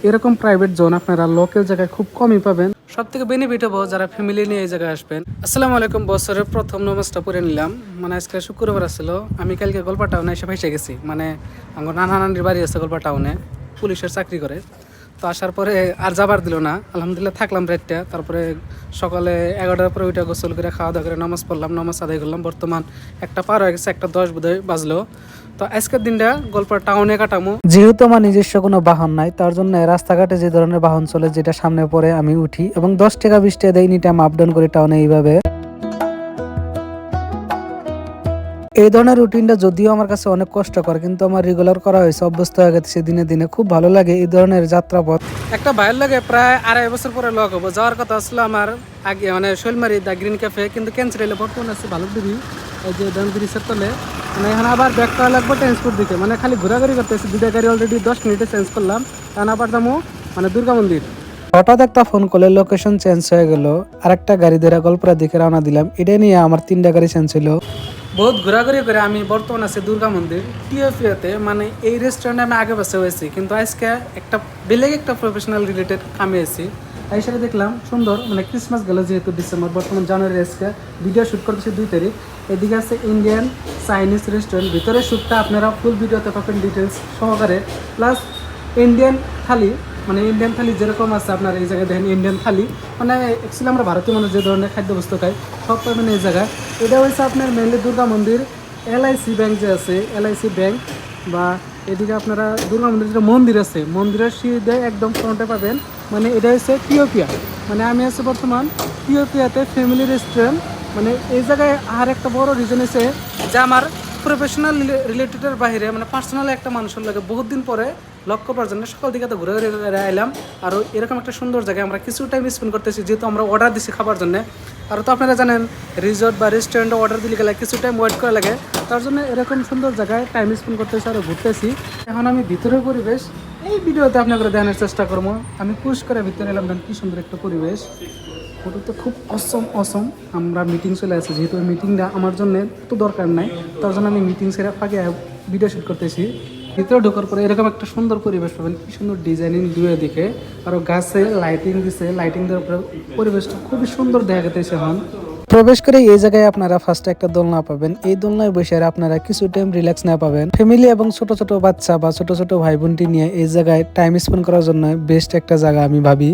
এরকম private zone আপনারা local জায়গায় খুব কমই পাবেন। সব থেকে বেনিফিট হবো যারা ফ্যামিলি নিয়ে এই জায়গায় আসবেন। আসসালামু আলাইকুম। বছরের প্রথম নমাজটা পড়ে নিলাম। মানে আজকে শুক্রবার আসছিল, আমি কালকে গোলপা টাউনে এসে ফেসে গেছি। মানে আমার নানা নানির বাড়ি আছে গোলপা টাউনে, পুলিশের চাকরি করে। তো আসার পরে আর যাবার দিল না, আলহামদুলিল্লাহ থাকলাম রাতটা। তারপরে সকালে 11টার পরে ওইটা গোসল করে খাওয়া দাওয়া করে নামাজ পড়লাম, নামাজ আদায় করলাম। বর্তমান 1টা পার হয়ে গেছে, 1টা 10 বোধহয় বাজলো। তো আজকের দিনটা গল্প টাউনে কাটামো। যেহেতু আমার নিজস্ব কোনো বাহন নাই, তার জন্য রাস্তাঘাটে যে ধরনের বাহন চলে যেটা সামনে পড়ে আমি উঠি এবং 10 টাকা 20 টাকা দেয় এনি টাইম আপ ডাউন করি টাউনে। এইভাবে এই ধরনের রুটিনটা যদিও আমার কাছে অনেক কষ্টকর, কিন্তু আমার রেগুলার করা হয়েছে, অভ্যস্ত হয়ে গেছে দিনে দিনে। খুব ভালো লাগে এই ধরনের যাত্রাপথ। একটা ভাইয়ের লাগে প্রায় 2.5 বছর পরে লগ হবো। যাওয়ার কথা আসলে আমার আগে, মানে শৈলমারি দ্য গ্রিন ক্যাফে, কিন্তু ক্যান্সেল হলে বর্তমান আছে ভালুকদিঘি, এই যে ডান ব্রিজের তলে। মানে এখন আবার ব্যাক করা লাগবে ট্রান্সপোর্ট দিকে, মানে খালি ঘোরাঘুরি করতেছি। 2টা গাড়ি অলরেডি 10 মিনিটে চেঞ্জ করলাম। এখন আবার যাবো মানে দুর্গা মন্দির। হঠাৎ একটা ফোন করলে লোকেশন চেঞ্জ হয়ে গেল, আরেকটা গাড়ি ধরে গল্পরা দিকে রওনা দিলাম। এটা নিয়ে আমার 3টা গাড়ি চেঞ্জ হলো। বহুত ঘোরাঘুরি করে আমি বর্তমান আছি দুর্গা মন্দির টিএফিতে। মানে এই রেস্টুরেন্টে আমি আগে বসে হয়েছি, কিন্তু আজকে একটা বেলেগ একটা প্রফেশনাল রিলেটেড কামে এসেছি। তাই হিসাবে দেখলাম সুন্দর, মানে ক্রিসমাস গেল যেহেতু ডিসেম্বর, বর্তমান জানুয়ারি, আজকে ভিডিও শ্যুট করতেছি 2 তারিখ। এদিকে আছে ইন্ডিয়ান চাইনিজ রেস্টুরেন্ট, ভিতরে শ্যুটটা আপনারা ফুল ভিডিওতে পাবেন ডিটেলস সহকারে। প্লাস ইন্ডিয়ান থালি, মানে ইন্ডিয়ান থালি যেরকম আছে আপনার এই জায়গায় দেখেন ইন্ডিয়ান থালি। মানে অ্যাকচুয়ালি আমরা ভারতীয় মানুষ যে ধরনের খাদ্যবস্তু খাই সব পাবেন এই জায়গায়। এটা হচ্ছে আপনার মেনলি দুর্গা মন্দির, এলআইসি ব্যাংক যে আছে, এলআইসি ব্যাংক। বা এদিকে আপনারা দুর্গা মন্দির যেটা মন্দির আছে, মন্দিরের সিঁড়িতে একদম ফ্রন্টে পাবেন। মানে এটা হচ্ছে টিওপিয়া, মানে আমি আছি বর্তমান টিওপিয়াতে ফ্যামিলি রেস্টুরেন্ট। মানে এই জায়গায় আর একটা বড় রিজন আছে যে আমার প্রফেশনাল রিলেটেডের বাইরে, মানে পার্সোনাল একটা মানুষের লাগে বহুত দিন পরে লক্ষ্য করার জন্য সকাল দিকে তো ঘুরে ঘুরে এলাম। আর এরকম একটা সুন্দর জায়গায় আমরা কিছু টাইম স্পেন্ড করতেছি, যেহেতু আমরা অর্ডার দিছি খাবার জন্য। আর তো আপনারা জানেন রিসোর্ট বা রেস্টুরেন্টে অর্ডার দিলে গেলে কিছু টাইম ওয়েট করা লাগে, তার জন্য এরকম সুন্দর জায়গায় টাইম স্পেন্ড করতেছি আর ঘুরতেছি। এখন আমি ভিতরের পরিবেশ এই ভিডিওতে আপনাদের দেখানোর চেষ্টা করবো। আমি পুশ করে ভিতরে এলাম, কি সুন্দর একটা পরিবেশ। ফটোতে খুব অসম। আমরা মিটিং চলে আসছি, যেহেতু মিটিংটা আমার জন্য তো দরকার নাই, তার জন্য আমি মিটিং সেরে ফাঁকে ভিডিও শ্যুট করতেছি। ভিতরে ঢোকার পরে এরকম একটা সুন্দর পরিবেশ পাবেন, কি সুন্দর ডিজাইনিং দুয়ে দিকে, আরও গাছে লাইটিং দিছে। লাইটিং দেওয়ার পরে পরিবেশটা খুবই সুন্দর দেখা যেতেছে। এখন প্রবেশ করে এই জায়গায় আপনারা ফার্স্টে একটা দোলনা পাবেন। এই দোলনায় বসে আপনারা কিছু টাইম রিল্যাক্স না পাবেন। ফ্যামিলি এবং ছোট ছোট বাচ্চা বা ছোট ছোট ভাই বোনটি নিয়ে এই জায়গায় টাইম স্পেন্ড করার জন্য বেস্ট একটা জায়গা আমি ভাবি।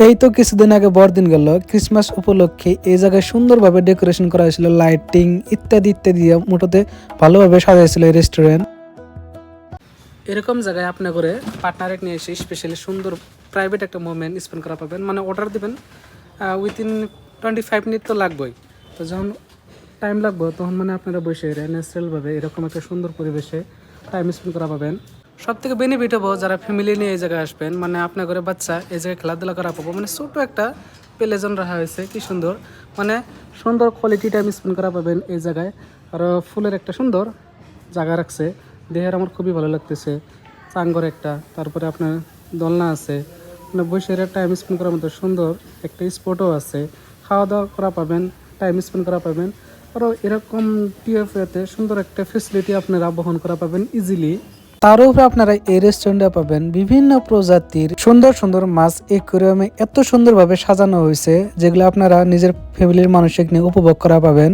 এই তো কিছুদিন আগে বড়দিন গেল, ক্রিসমাস উপলক্ষে এই জায়গায় সুন্দরভাবে ডেকোরেশন করা হয়েছিল, লাইটিং ইত্যাদি ইত্যাদি মোটামুটি ভালোভাবে সাজাইছিল এই রেস্টুরেন্ট। এরকম জায়গায় আপনি করে পার্টনারে নিয়ে এসে স্পেশালি সুন্দর প্রাইভেট একটা মোমেন্ট স্পেন্ড করা পাবেন। মানে অর্ডার দেবেন উইথিন 25 মিনিট তো লাগবেই। তো যখন টাইম লাগবে তখন মানে আপনারা বসে ন্যাচারালভাবে এরকম একটা সুন্দর পরিবেশে টাইম স্পেন্ড করা পাবেন। সব থেকে বেনিফিট হবো যারা ফ্যামিলি নিয়ে এই জায়গায় আসবেন, মানে আপনার ঘরে বাচ্চা এই জায়গায় খেলাধুলা করা পাবো। মানে ছোটো একটা প্লেজন রাখা হয়েছে, কি সুন্দর, মানে সুন্দর কোয়ালিটি টাইম স্পেন্ড করা পাবেন এই জায়গায়। আর ফুলের একটা সুন্দর জায়গা রাখছে, দেহের আমার খুবই ভালো লাগতেছে। চাঙ্গর একটা, তারপরে আপনার দোলনা আছে, মানে বসে টাইম স্পেন্ড করার মতো সুন্দর একটা স্পটও আছে। খাওয়া দাওয়া করা পাবেন, টাইম স্পেন্ড করা পাবেন। আরও এরকম টিএফএতে সুন্দর একটা ফেসিলিটি আপনারা বহন করা পাবেন ইজিলি। তার উপরে আপনারা এই রেস্টুরেন্টে পাবেন বিভিন্ন প্রজাতির সুন্দর সুন্দর মাছ অ্যাকুয়ারিয়ামে এত সুন্দরভাবে সাজানো হয়েছে, যেগুলো আপনারা নিজের ফ্যামিলির মানুষকে নিয়ে উপভোগ করা পাবেন।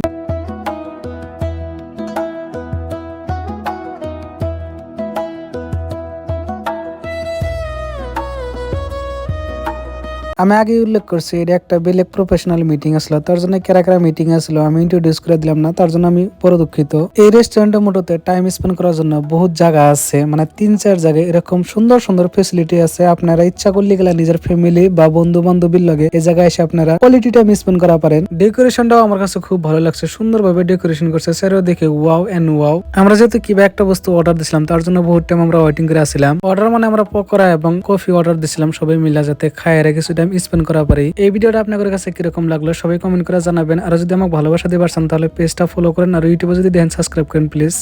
আমি আগে উল্লেখ করছি এটা একটা বেলেগ প্রফেশনাল মিটিং আসলো, তার জন্য কেরা মিটিং আসলো আমি ইন্ট্রোডিউস করে দিলাম না, তার জন্য আমি বড় দুঃখিত। এই রেস্টুরেন্টের মোটতে টাইম স্পেন্ড করার জন্য বহুত জায়গা আছে, মানে 3-4 জায়গায় এরকম সুন্দর সুন্দর ফেসিলিটি আছে। আপনারা ইচ্ছা করলে গেলে নিজের ফ্যামিলি বা বন্ধু বান্ধবীর লগে এই জায়গায় এসে আপনারা কোয়ালিটি টাইম স্পেন্ড করা পারেন। ডেকোরেশনটাও আমার কাছে খুব ভালো লাগছে, সুন্দরভাবে ডেকোরেশন করছে, সেটাও দেখে ওয়াও এন্ড ওয়াও। আমরা যেহেতু কিবা একটা বস্তু অর্ডার দিছিলাম, তার জন্য বহুত টাইম আমরা ওয়েটিং করে আসছিলাম। অর্ডার মানে আমরা পকোড়া এবং কফি অর্ডার দিছিলাম, সবাই মিলা যাতে খায় কিছু টাইম স্পেন্ড করা পারি। এই ভিডিওটা আপনাদের কাছে কিরকম লাগলো সবাই কমেন্ট করে জানাবেন। আর যদি আমাকে ভালোবাসা দিতে পারছেন তাহলে পেজটা ফলো করেন, আর ইউটিউবে যদি দেখেন সাবস্ক্রাইব করেন প্লিজ।